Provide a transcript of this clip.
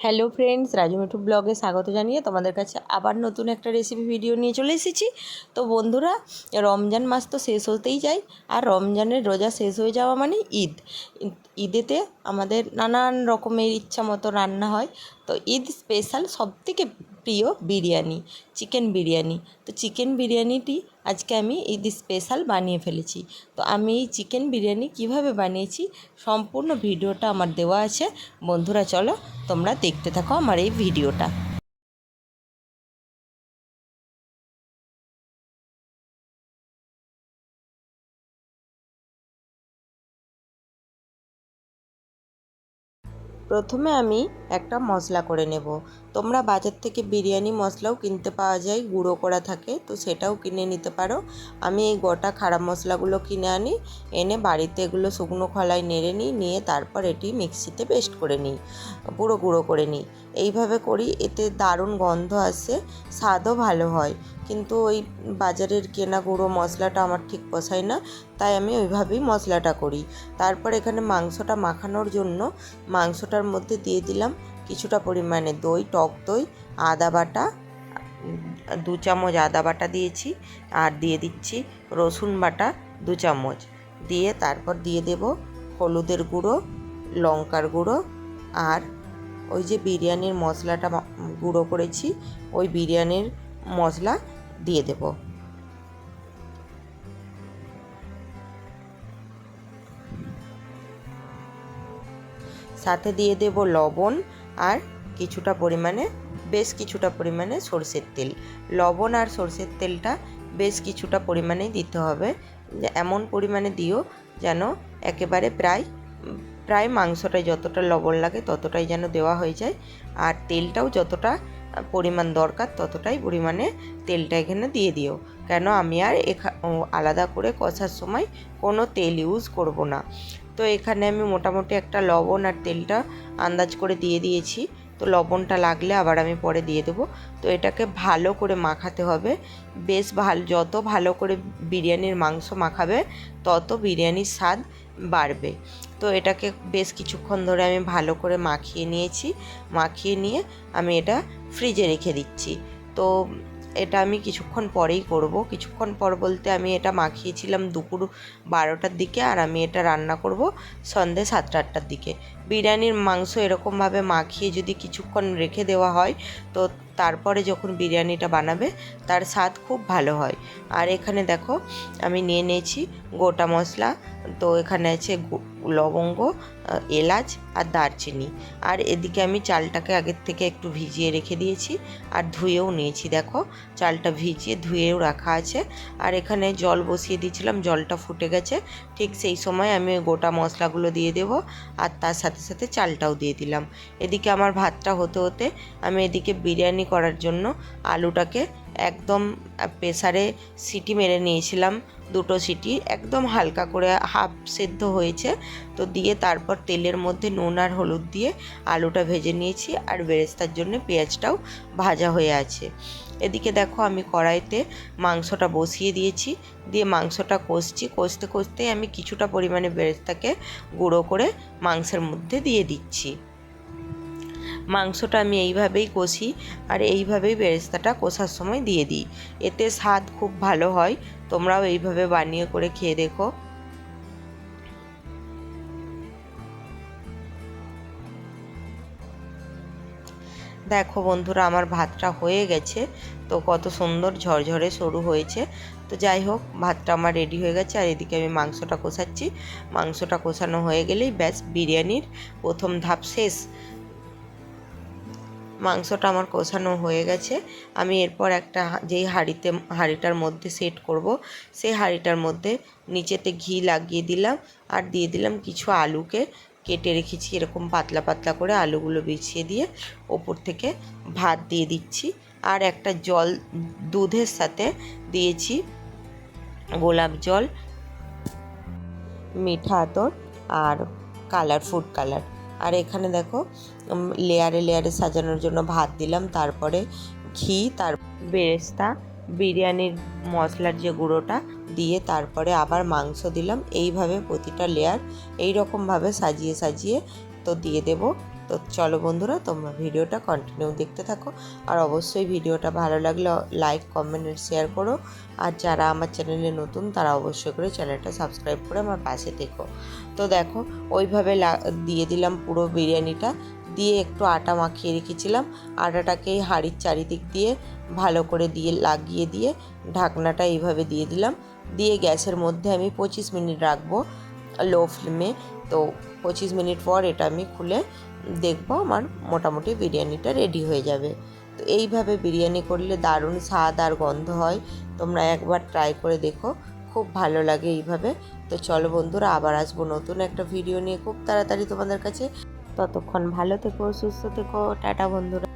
Hello friends, Raju Mithu ব্লগে স্বাগত জানিয়ে তোমাদের কাছে আবার নতুন একটা রেসিপি ভিডিও নিয়ে চলে এসেছি। তো বন্ধুরা, রমজান মাস তো শেষ হতেই যায়, আর রমজানের রোজা শেষ হয়ে যাওয়া মানে ঈদ। ঈদেতে আমাদের নানান রকমের ইচ্ছা মতো রান্না হয়। তো ঈদ স্পেশাল সবথেকে প্রিয় বিরিয়ানি, চিকেন বিরিয়ানি। তো চিকেন বিরিয়ানিটি আজকে আমি ঈদ স্পেশাল বানিয়ে ফেলেছি। তো আমি এই চিকেন বিরিয়ানি কিভাবে বানিয়েছি সম্পূর্ণ ভিডিওটা আমার দেওয়া আছে। বন্ধুরা চলো তোমরা দেখতে থাকো আমার এই ভিডিওটা। প্রথমে আমি একটা মশলা করে নেব। তোমরা বাজার থেকে বিরিয়ানি মশলাও কিনতে পাওয়া যায়, গুঁড়ো করা থাকে, তো সেটাও কিনে নিতে পারো। আমি এই গোটা খারাপ মশলাগুলো কিনে আনি, এনে বাড়িতে এগুলো শুকনো খোলায় নেড়ে নিয়ে তারপর এটি মিক্সিতে পেস্ট করে নিই, পুরো গুঁড়ো করে নিই। এইভাবে করি, এতে দারুণ গন্ধ আসে, স্বাদও ভালো হয়। কিন্তু ওই বাজারের কেনা গুঁড়ো মশলাটা আমার ঠিক পোষায় না, তাই আমি ওইভাবেই মশলাটা করি। তারপর এখানে মাংসটা মাখানোর জন্য মাংসটার মধ্যে দিয়ে দিলাম কিছুটা পরিমাণে দই, টক দই, আদা বাটা, 2 চামচ আদা বাটা দিয়েছি, আর দিয়ে দিচ্ছি রসুন বাটা 2 চামচ, দিয়ে তারপর দিয়ে দেব হলুদের গুঁড়ো, লঙ্কার গুঁড়ো, আর ওই যে বিরিয়ানির মশলাটা গুঁড়ো করেছি ওই বিরিয়ানির মশলা দিয়ে দেব। সাথে দিয়ে দেব লবণ, আর বেশ কিছুটা পরিমাণে সরষের তেল। লবণ আর সরষের তেলটা বেশ কিছুটা পরিমাণেই দিতে হবে, এমন পরিমাণে দিও যেন একেবারে প্রায় মাংসটায় যতটা লবণ লাগে ততটাই যেন দেওয়া হয়ে যায়, আর তেলটাও যতটা পরিমাণ দরকার ততটাই পরিমাণে তেলটা এখানে দিয়ে দিও। কেন আমি আর আলাদা করে কষার সময় কোনো তেল ইউজ করব না। তো এখানে আমি মোটামুটি একটা লবণ আর তেলটা আন্দাজ করে দিয়ে দিয়েছি। তো লবণটা লাগলে আবার আমি পরে দিয়ে দেবো। তো এটাকে ভালো করে মাখাতে হবে, বেশ যত ভালো করে বিরিয়ানির মাংস মাখাবে তত বিরিয়ানির স্বাদ বাড়বে। তো এটাকে বেশ কিছুক্ষণ ধরে আমি ভালো করে মাখিয়ে নিয়ে আমি এটা ফ্রিজে রেখে দিচ্ছি। তো এটা আমি কিছুক্ষণ পরেই করব। কিছুক্ষণ পর বলতে আমি এটা মাখিয়েছিলাম দুপুর 12টার দিকে, আর আমি এটা রান্না করব সন্ধ্যে 7টা-8টার দিকে। বিরিয়ানির মাংস এরকমভাবে মাখিয়ে যদি কিছুক্ষণ রেখে দেওয়া হয়, তো তারপরে যখন বিরিয়ানিটা বানাবে তার স্বাদ খুব ভালো হয়। আর এখানে দেখো আমি নিয়ে নিয়েছি গোটা মশলা। তো এখানে আছে লবঙ্গ, এলাচ আর দারচিনি। আর এদিকে আমি চালটাকে আগের থেকে একটু ভিজিয়ে রেখে দিয়েছি, আর ধুয়েও নিয়েছি। দেখো চালটা ভিজিয়ে ধুয়েও রাখা আছে। আর এখানে জল বসিয়ে দিয়েছিলাম, জলটা ফুটে গেছে। ঠিক সেই সময় আমি গোটা মশলাগুলো দিয়ে দেব, আর তার সাথে সাথে চালটাও দিয়ে দিলাম। এদিকে আমার ভাতটা হতে হতে আমি এদিকে বিরিয়ানি করার জন্য আলুটাকে একদম প্রেসারে সিটি মেরে নিয়েছিলাম, 2টো সিটি, একদম হালকা করে হাফ সেদ্ধ হয়েছে। তো দিয়ে তারপর তেলের মধ্যে নুন আর হলুদ দিয়ে আলুটা ভেজে নিয়েছি, আর বেরেস্তার জন্য পেঁয়াজটাও ভাজা হয়ে আছে। এদিকে দেখো আমি কড়াইতে মাংসটা বসিয়ে দিয়েছি, দিয়ে মাংসটা কষতে কষতেই আমি কিছুটা পরিমাণে বেরেস্তাকে গুঁড়ো করে মাংসের মধ্যে দিয়ে দিচ্ছি। মাংসটা আমি এইভাবেই কষি, আর এইভাবেই বেরেস্তাটা কষার সময় দিয়ে দিই, এতে স্বাদ খুব ভালো হয়। তোমরাও এইভাবে বানিয়ে করে খেয়ে দেখো। দেখো বন্ধুরা, আমার ভাতটা হয়ে গেছে। তো কত সুন্দর ঝরঝরে সরু হয়েছে। তো যাই হোক, ভাতটা আমার রেডি হয়ে গেছে, আর এদিকে আমি মাংসটা কষাচ্ছি। মাংসটা কষানো হয়ে গেলেই ব্যাস বিরিয়ানির প্রথম ধাপ শেষ। মাংসটা আমার কষানো হয়ে গেছে। আমি এরপর যেই হাঁড়িটার মধ্যে সেট করব, সেই হাঁড়িটার মধ্যে নিচেতে ঘি লাগিয়ে দিলাম, আর দিয়ে দিলাম কিছু আলুকে কেটে রেখেছি, এরকম পাতলা পাতলা করে আলুগুলো বিছিয়ে দিয়ে ওপর থেকে ভাত দিয়ে দিচ্ছি। আর একটা দুধের সাথে দিয়েছি গোলাপ জল, মিঠা আতর, আর ফুড কালার। আর এখানে দেখো লেয়ারে লেয়ারে সাজানোর জন্য ভাত দিলাম, তারপরে ঘি, তার বেরেস্তা, বিরিয়ানির মশলার যে গুঁড়োটা দিয়ে তারপরে আবার মাংস দিলাম। এইভাবে প্রতিটা লেয়ার এইরকমভাবে সাজিয়ে তো দিয়ে দেব। তো চলো বন্ধুরা, তোমরা ভিডিওটা কন্টিনিউ দেখতে থাকো। আর অবশ্যই ভিডিওটা ভালো লাগলে লাইক, কমেন্ট আর শেয়ার করো। আর যারা আমার চ্যানেলে নতুন তারা অবশ্যই করে চ্যানেলটা সাবস্ক্রাইব করে আমার পাশে থেকো। তো দেখো, ওইভাবে দিয়ে দিলাম পুরো বিরিয়ানিটা। দিয়ে একটু আটা মাখিয়ে রেখেছিলাম, আটাটাকে হাঁড়ির চারিদিক দিয়ে ভালো করে লাগিয়ে দিয়ে ঢাকনাটা এইভাবে দিয়ে দিলাম। দিয়ে গ্যাসের মধ্যে আমি 25 মিনিট রাখবো লো ফ্লেমে। তো 25 মিনিট পর এটা আমি খুলে দেখবো, আমার মোটামুটি বিরিয়ানিটা রেডি হয়ে যাবে। তো এইভাবে বিরিয়ানি করলে দারুণ স্বাদ আর গন্ধ হয়। তোমরা একবার ট্রাই করে দেখো, খুব ভালো লাগে এইভাবে। তো চলো বন্ধুরা, আবার আসবো নতুন একটা ভিডিও নিয়ে খুব তাড়াতাড়ি তোমাদের কাছে। ততক্ষণ ভালো থেকো, সুস্থ থেকো, টাটা বন্ধুরা।